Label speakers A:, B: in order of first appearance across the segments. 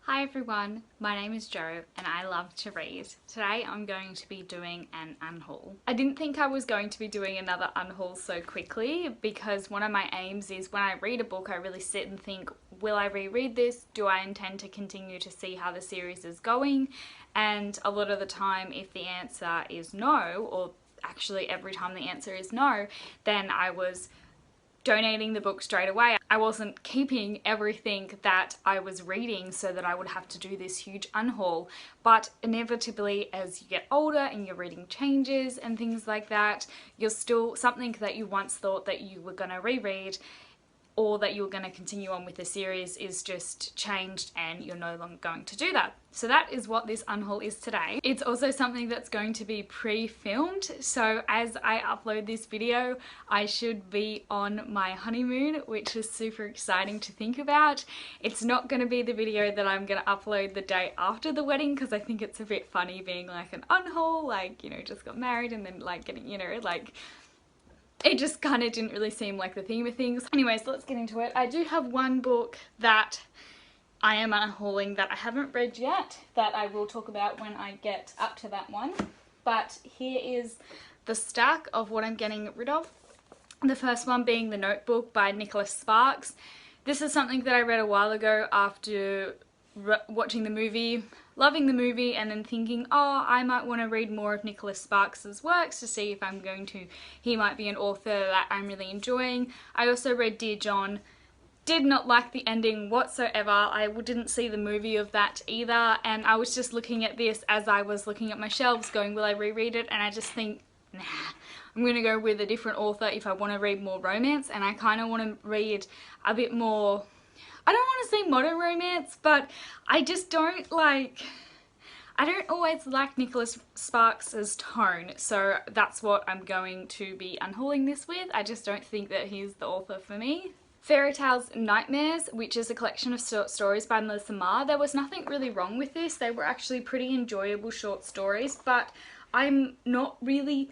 A: Hi everyone, my name is Jo and I love to read. Today I'm going to be doing an unhaul. I didn't think I was going to be doing another unhaul so quickly because one of my aims is when I read a book I really sit and think, will I reread this? Do I intend to continue to see how the series is going? And a lot of the time if the answer is no, or actually every time the answer is no, then I was donating the book straight away. I wasn't keeping everything that I was reading so that I would have to do this huge unhaul. But inevitably as you get older and your reading changes and things like that, you're still something that you once thought that you were going to reread or that you're going to continue on with the series is just changed and you're no longer going to do that. So that is what this unhaul is today. It's also something that's going to be pre-filmed, so as I upload this video I should be on my honeymoon, which is super exciting to think about. It's not going to be the video that I'm going to upload the day after the wedding because I think it's a bit funny being like an unhaul, like, you know, just got married and then like getting, you know, like it just kind of didn't really seem like the theme of things. Anyways, let's get into it. I do have one book that I am unhauling that I haven't read yet that I will talk about when I get up to that one. But here is the stack of what I'm getting rid of. The first one being The Notebook by Nicholas Sparks. This is something that I read a while ago after watching the movie, loving the movie, and then thinking, oh, I might want to read more of Nicholas Sparks's works to see if I'm going to, he might be an author that I'm really enjoying. I also read Dear John. Did not like the ending whatsoever. I didn't see the movie of that either, and I was just looking at this as I was looking at my shelves going, will I reread it? And I just think, nah, I'm gonna go with a different author if I want to read more romance, and I kind of want to read a bit more, I don't want to say modern romance, but I just don't like, I don't always like Nicholas Sparks's tone, so that's what I'm going to be unhauling this with. I just don't think that he's the author for me. Fairy Tales Nightmares, which is a collection of short stories by Melissa Marr. There was nothing really wrong with this. They were actually pretty enjoyable short stories, but I'm not really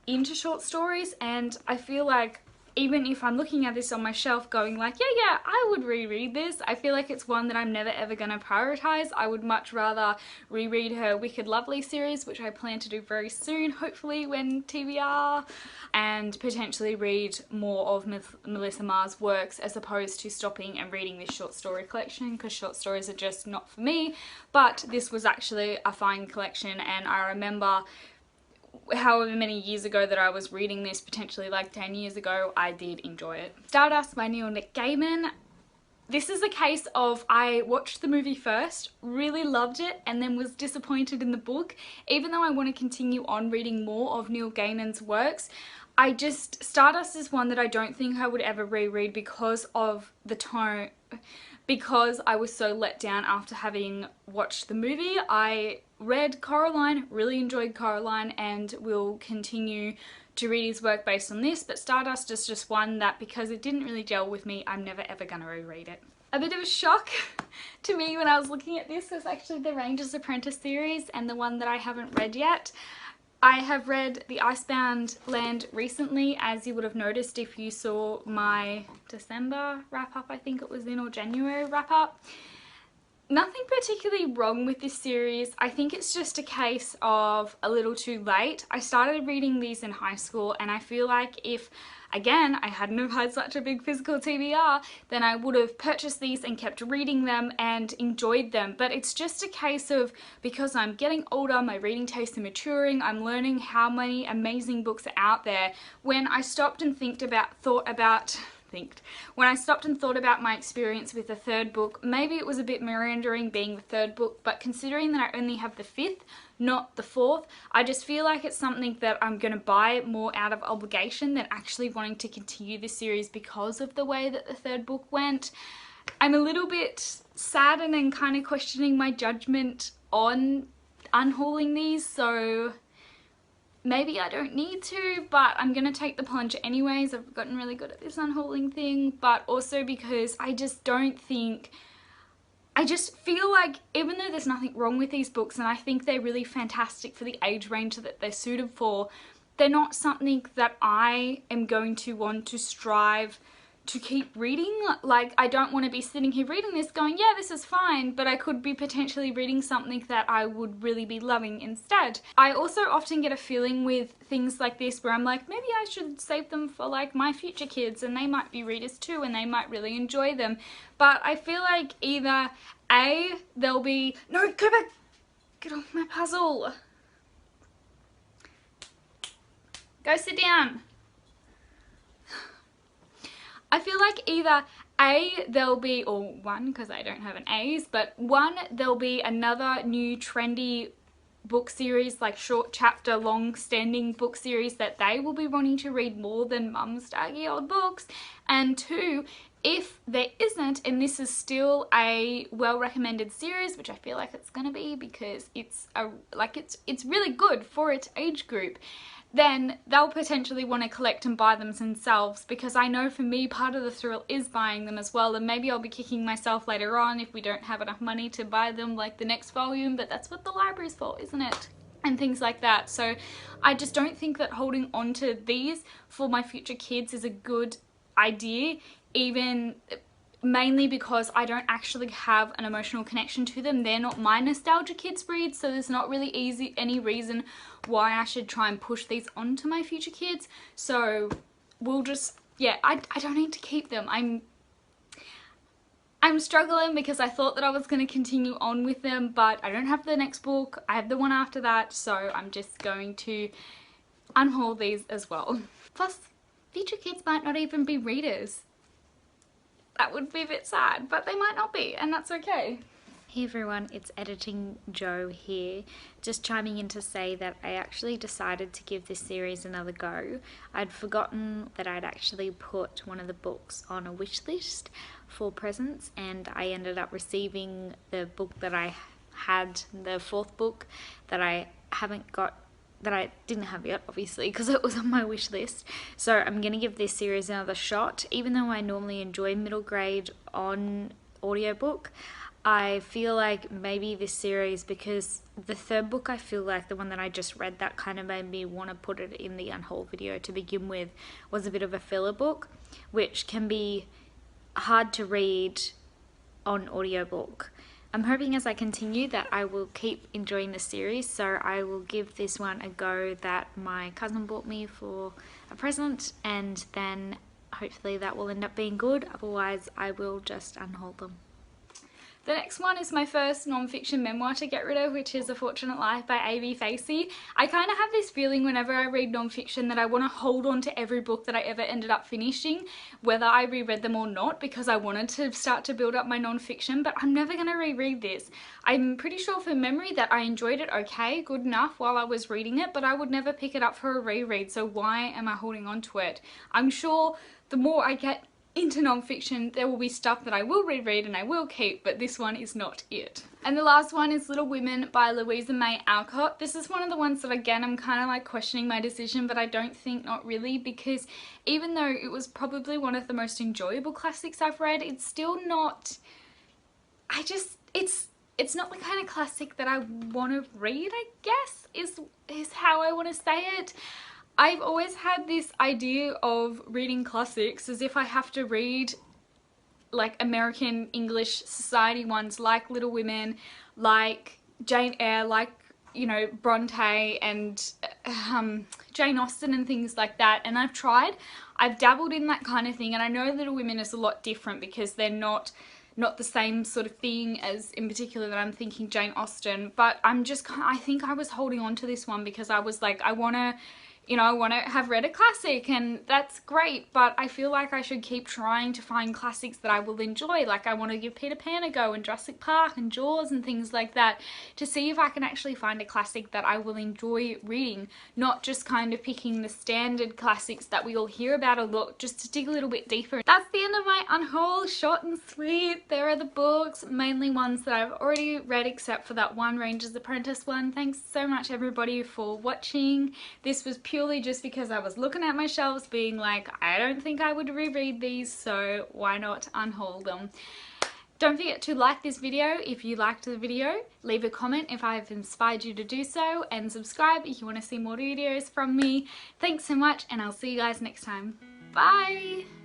A: into short stories, and I feel like even if I'm looking at this on my shelf going like, yeah, I would reread this, I feel like it's one that I'm never ever going to prioritise. I would much rather reread her Wicked Lovely series, which I plan to do very soon, hopefully when TBR, and potentially read more of Melissa Marr's works as opposed to stopping and reading this short story collection, because short stories are just not for me. But this was actually a fine collection, and I remember however many years ago that I was reading this, potentially like 10 years ago, I did enjoy it. Stardust by Neil Gaiman. This is a case of I watched the movie first, really loved it, and then was disappointed in the book. Even though I want to continue on reading more of Neil Gaiman's works, Stardust is one that I don't think I would ever reread because of the tone, because I was so let down after having watched the movie. I read Coraline, really enjoyed Coraline, and will continue to read his work based on this, but Stardust is just one that, because it didn't really gel with me, I'm never ever going to reread it. A bit of a shock to me when I was looking at this was actually the Ranger's Apprentice series, and the one that I haven't read yet. I have read The Icebound Land recently, as you would have noticed if you saw my December wrap-up, I think it was in, or January wrap-up. Nothing particularly wrong with this series. I think it's just a case of a little too late. I started reading these in high school, and I feel like if, again, I hadn't have had such a big physical TBR, then I would have purchased these and kept reading them and enjoyed them. But it's just a case of, because I'm getting older, my reading tastes are maturing, I'm learning how many amazing books are out there. When I stopped and when I stopped and thought about my experience with the third book, maybe it was a bit meandering being the third book, but considering that I only have the fifth, not the fourth, I just feel like it's something that I'm going to buy more out of obligation than actually wanting to continue this series because of the way that the third book went. I'm a little bit saddened and kind of questioning my judgment on unhauling these, so maybe I don't need to, but I'm going to take the plunge anyways. I've gotten really good at this unhauling thing, but also because I just feel like, even though there's nothing wrong with these books and I think they're really fantastic for the age range that they're suited for, they're not something that I am going to want to strive to keep reading. Like, I don't want to be sitting here reading this going, yeah, this is fine, but I could be potentially reading something that I would really be loving instead. I also often get a feeling with things like this where I'm like, maybe I should save them for like my future kids and they might be readers too and they might really enjoy them. But I feel like either A, they'll be, no, go back, get off my puzzle. Go sit down. I feel like either A, there'll be, or one, because I don't have an A's, but one, there'll be another new trendy book series, like short chapter long standing book series that they will be wanting to read more than mum's daggy old books. And two, if there isn't, and this is still a well recommended series, which I feel like it's gonna be because it's it's really good for its age group, then they'll potentially want to collect and buy them themselves, because I know for me part of the thrill is buying them as well, and maybe I'll be kicking myself later on if we don't have enough money to buy them like the next volume, but that's what the library's for, isn't it? And things like that. So I just don't think that holding on to these for my future kids is a good idea, even mainly because I don't actually have an emotional connection to them. They're not my nostalgia kids reads, so there's not really any reason why I should try and push these onto my future kids. So we'll just, yeah, I don't need to keep them. I'm struggling because I thought that I was going to continue on with them, but I don't have the next book. I have the one after that, so I'm just going to unhaul these as well. Plus, future kids might not even be readers. That would be a bit sad, but they might not be, and that's okay. Hey everyone, it's Editing Jo here, just chiming in to say that I actually decided to give this series another go. I'd forgotten that I'd actually put one of the books on a wish list for presents, and I ended up receiving the book that I had, the fourth book that I haven't got, that I didn't have yet, obviously, because it was on my wish list. So I'm going to give this series another shot. Even though I normally enjoy middle grade on audiobook, I feel like maybe this series, because the third book, I feel like the one that I just read, that kind of made me want to put it in the Unhaul video to begin with, was a bit of a filler book, which can be hard to read on audiobook. I'm hoping as I continue that I will keep enjoying the series, so I will give this one a go that my cousin bought me for a present, and then hopefully that will end up being good. Otherwise I will just unhaul them. The next one is my first non-fiction memoir to get rid of, which is A Fortunate Life by A.B. Facey. I kind of have this feeling whenever I read non-fiction that I want to hold on to every book that I ever ended up finishing, whether I reread them or not, because I wanted to start to build up my non-fiction, but I'm never going to reread this. I'm pretty sure from memory that I enjoyed it okay, good enough while I was reading it, but I would never pick it up for a reread, so why am I holding on to it? I'm sure the more I get into non-fiction, there will be stuff that I will reread and I will keep, but this one is not it. And the last one is Little Women by Louisa May Alcott. This is one of the ones that, again, I'm kind of like questioning my decision, but I don't think not really, because even though it was probably one of the most enjoyable classics I've read, it's still not, it's not the kind of classic that I want to read, I guess, is how I want to say it. I've always had this idea of reading classics as if I have to read like American English society ones like Little Women, like Jane Eyre, like, you know, Bronte and Jane Austen and things like that. And I've dabbled in that kind of thing, and I know Little Women is a lot different because they're not the same sort of thing as, in particular, that I'm thinking Jane Austen, but I think I was holding on to this one because I was like, I want to have read a classic, and that's great, but I feel like I should keep trying to find classics that I will enjoy. Like, I want to give Peter Pan a go, and Jurassic Park and Jaws and things like that, to see if I can actually find a classic that I will enjoy reading, not just kind of picking the standard classics that we all hear about a lot, just to dig a little bit deeper. That's the end of my unhaul, short and sweet. There are the books, mainly ones that I've already read except for that one Ranger's Apprentice one. Thanks so much everybody for watching. This was purely just because I was looking at my shelves being like, I don't think I would reread these, so why not unhaul them. Don't forget to like this video if you liked the video, leave a comment if I have inspired you to do so, and subscribe if you want to see more videos from me. Thanks so much, and I'll see you guys next time. Bye!